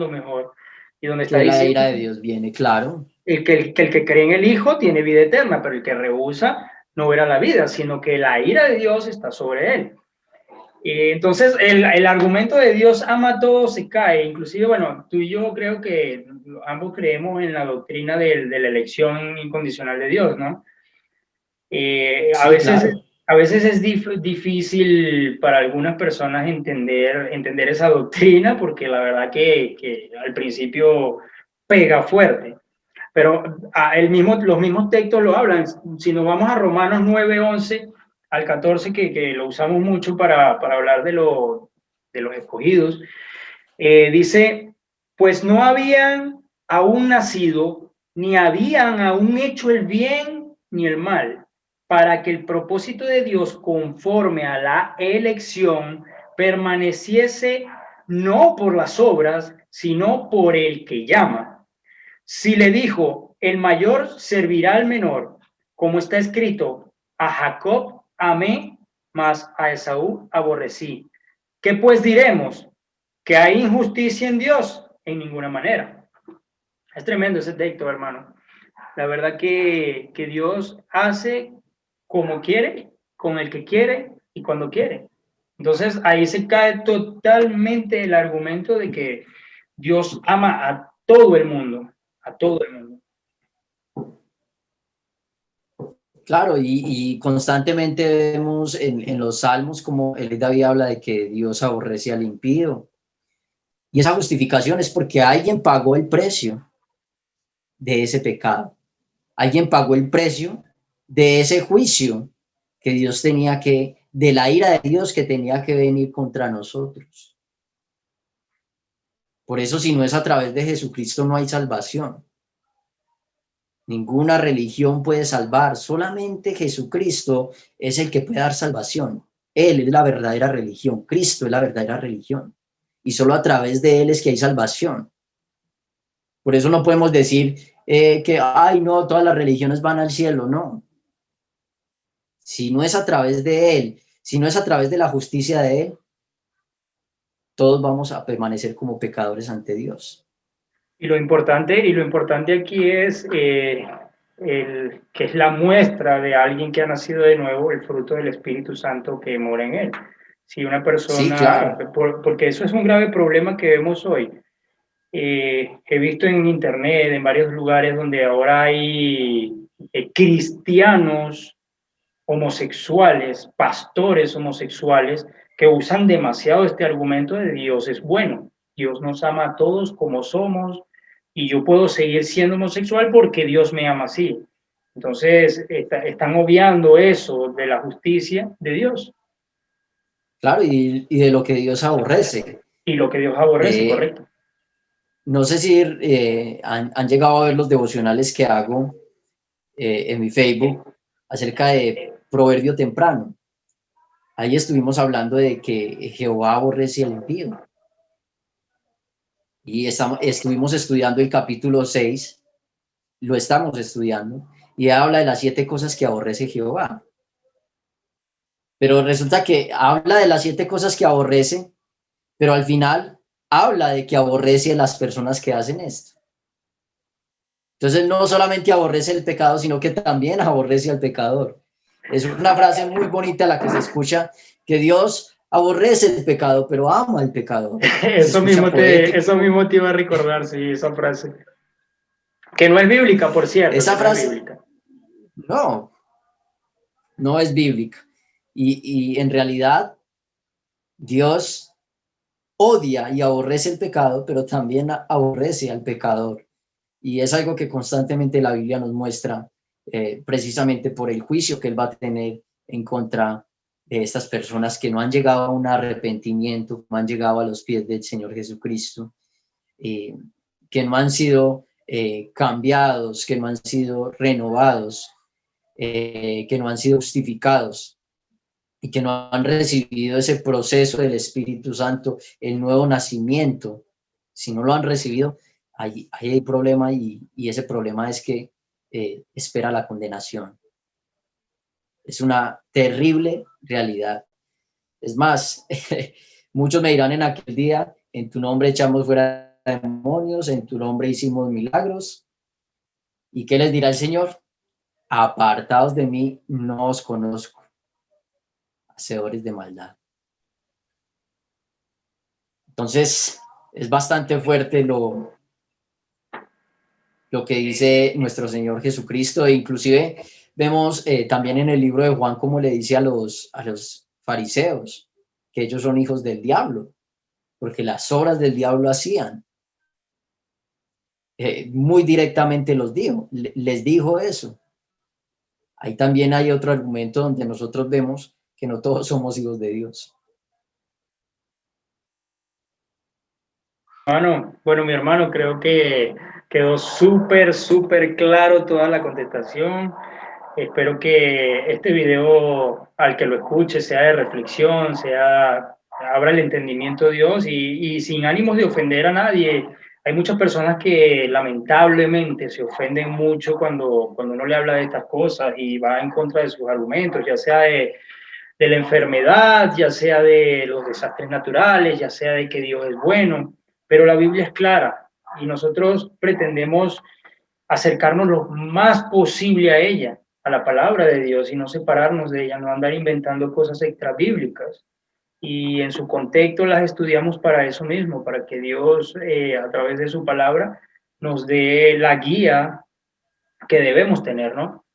mejor. Y donde está Que la diciendo ira de Dios viene, claro. el que cree en el Hijo tiene vida eterna, pero el que rehúsa no verá la vida, sino que la ira de Dios está sobre él. Entonces, el argumento de Dios ama a todos se cae. Inclusive, bueno, tú y yo creo que ambos creemos en la doctrina de la elección incondicional de Dios, ¿no? A Sí, veces, claro. a veces es difícil para algunas personas entender esa doctrina, porque la verdad que al principio pega fuerte. Pero los mismos textos lo hablan. Si nos vamos a Romanos 9:11 al 14, que lo usamos mucho para hablar de los escogidos, dice: pues no habían aún nacido, ni habían aún hecho el bien ni el mal, para que el propósito de Dios conforme a la elección permaneciese no por las obras, sino por el que llama. Si le dijo, el mayor servirá al menor, como está escrito, a Jacob amé, mas a Esaú aborrecí. ¿Qué pues diremos? ¿Que hay injusticia en Dios? En ninguna manera. Es tremendo ese texto, hermano. La verdad que Dios hace como quiere, con el que quiere y cuando quiere. Entonces ahí se cae totalmente el argumento de que Dios ama a todo el mundo, a todo el mundo. Claro, y constantemente vemos en los salmos como el David habla de que Dios aborrece al impío. Y esa justificación es porque alguien pagó el precio de ese pecado. Alguien pagó el precio de ese juicio que Dios tenía que, de la ira de Dios que tenía que venir contra nosotros. Por eso, si no es a través de Jesucristo, no hay salvación. Ninguna religión puede salvar, solamente Jesucristo es el que puede dar salvación. Él es la verdadera religión, Cristo es la verdadera religión. Y solo a través de Él es que hay salvación. Por eso no podemos decir que, ay, no, todas las religiones van al cielo, no. Si no es a través de Él, si no es a través de la justicia de Él, todos vamos a permanecer como pecadores ante Dios. Y lo importante aquí es que es la muestra de alguien que ha nacido de nuevo, el fruto del Espíritu Santo que mora en él. Si una persona, Sí, claro. Porque eso es un grave problema que vemos hoy. He visto en internet, en varios lugares donde ahora hay cristianos homosexuales, pastores homosexuales, que usan demasiado este argumento de Dios es bueno. Dios nos ama a todos como somos y yo puedo seguir siendo homosexual porque Dios me ama así. Entonces, están obviando eso de la justicia de Dios. Claro, y de lo que Dios aborrece. Y lo que Dios aborrece, correcto. No sé si han llegado a ver los devocionales que hago en mi Facebook acerca de Proverbio Temprano. Ahí estuvimos hablando de que Jehová aborrece al impío. Y estuvimos estudiando el capítulo 6, lo estamos estudiando, y habla de las 7 cosas que aborrece Jehová. Pero resulta que habla de las 7 cosas que aborrece, pero al final habla de que aborrece a las personas que hacen esto. Entonces no solamente aborrece el pecado, sino que también aborrece al pecador. Es una frase muy bonita la que se escucha, que Dios aborrece el pecado, pero ama al pecador. Se escucha poético. Eso mismo te iba a recordar, sí, esa frase. Que no es bíblica, por cierto, Esa que no es frase, bíblica. no, no es bíblica. Y en realidad Dios odia y aborrece el pecado, pero también aborrece al pecador. Y es algo que constantemente la Biblia nos muestra, precisamente por el juicio que Él va a tener en contra de estas personas que no han llegado a un arrepentimiento, no han llegado a los pies del Señor Jesucristo, que no han sido cambiados, que no han sido renovados, que no han sido justificados y que no han recibido ese proceso del Espíritu Santo, el nuevo nacimiento. Si no lo han recibido, ahí hay un problema y ese problema es que espera la condenación. Es una terrible realidad. Es más, muchos me dirán en aquel día, en tu nombre echamos fuera demonios, en tu nombre hicimos milagros. ¿Y qué les dirá el Señor? Apartados de mí, no os conozco, hacedores de maldad. Entonces, es bastante fuerte lo que dice nuestro Señor Jesucristo, e inclusive vemos también en el libro de Juan cómo le dice a los fariseos que ellos son hijos del diablo, porque las obras del diablo hacían. Muy directamente les dijo eso. Ahí también hay otro argumento donde nosotros vemos que no todos somos hijos de Dios. Bueno, mi hermano, creo que quedó súper claro toda la contestación. Espero que este video, al que lo escuche, sea de reflexión, abra el entendimiento de Dios y sin ánimos de ofender a nadie. Hay muchas personas que lamentablemente se ofenden mucho cuando uno le habla de estas cosas y va en contra de sus argumentos, ya sea de la enfermedad, ya sea de los desastres naturales, ya sea de que Dios es bueno, pero la Biblia es clara y nosotros pretendemos acercarnos lo más posible a ella, a la palabra de Dios y no separarnos de ella, no andar inventando cosas extrabíblicas. Y en su contexto las estudiamos para eso mismo, para que Dios a través de su palabra nos dé la guía que debemos tener, ¿no?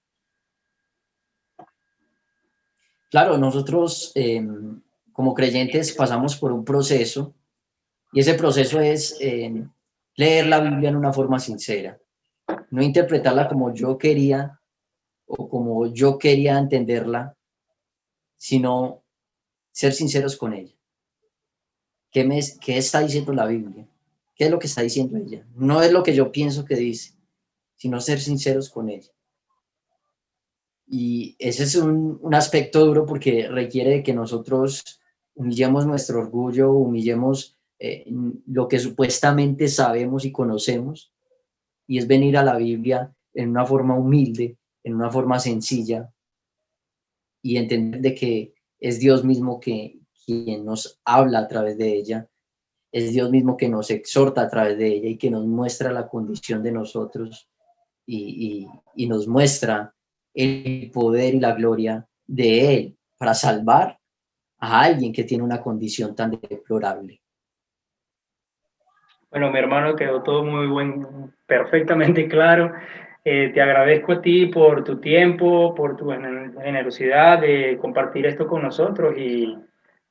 Claro, nosotros como creyentes pasamos por un proceso y ese proceso es leer la Biblia en una forma sincera, no interpretarla como yo quería o como yo quería entenderla, sino ser sinceros con ella. ¿Qué está diciendo la Biblia? ¿Qué es lo que está diciendo ella? No es lo que yo pienso que dice, sino ser sinceros con ella. Y ese es un aspecto duro porque requiere de que nosotros humillemos nuestro orgullo, humillemos lo que supuestamente sabemos y conocemos, y es venir a la Biblia en una forma humilde, en una forma sencilla, y entender de que es Dios mismo quien nos habla a través de ella, es Dios mismo que nos exhorta a través de ella y que nos muestra la condición de nosotros y nos muestra el poder y la gloria de Él para salvar a alguien que tiene una condición tan deplorable. Bueno, mi hermano, quedó todo perfectamente claro. Te agradezco a ti por tu tiempo, por tu generosidad de compartir esto con nosotros y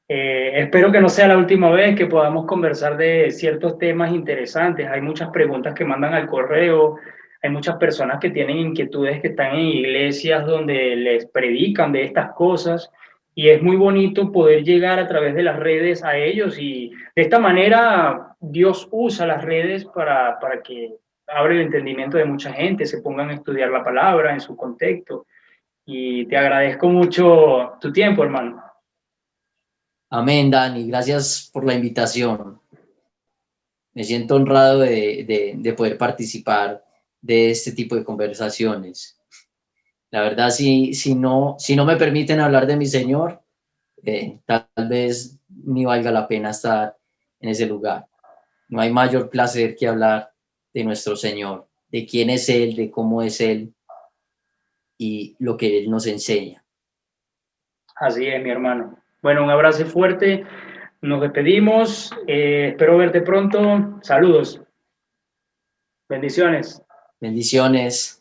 espero que no sea la última vez que podamos conversar de ciertos temas interesantes. Hay muchas preguntas que mandan al correo, hay muchas personas que tienen inquietudes que están en iglesias donde les predican de estas cosas y es muy bonito poder llegar a través de las redes a ellos y de esta manera Dios usa las redes para que abra el entendimiento de mucha gente, se pongan a estudiar la palabra en su contexto y te agradezco mucho tu tiempo, hermano. Amén, Dani. Gracias por la invitación. Me siento honrado de poder participar de este tipo de conversaciones. La verdad, si no me permiten hablar de mi Señor, tal vez ni valga la pena estar en ese lugar. No hay mayor placer que hablar de nuestro Señor, de quién es Él, de cómo es Él y lo que Él nos enseña. Así es, mi hermano. Bueno, un abrazo fuerte. Nos despedimos. Espero verte pronto. Saludos. Bendiciones. Bendiciones.